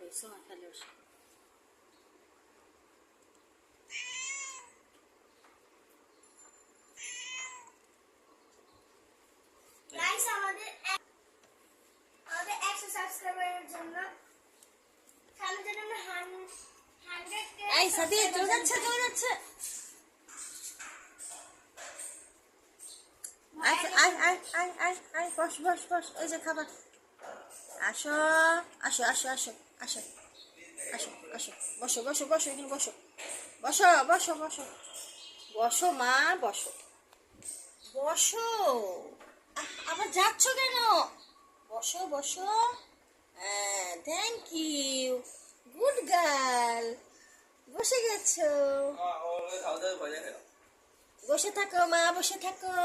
হয়েছে তাহলে আমাদের 100 সাবস্ক্রাইবারের জন্য সামনে যেন 100 এই সাদি দৌড়াচ্ছে আয় বস এই যে খাবার আসো বসো এখানে বসো মা বসো আবার যাচ্ছ কেন বসো থ্যাংক ইউ গুড গার্ল বসে গেছো বসে থাকো মা বসে থাকো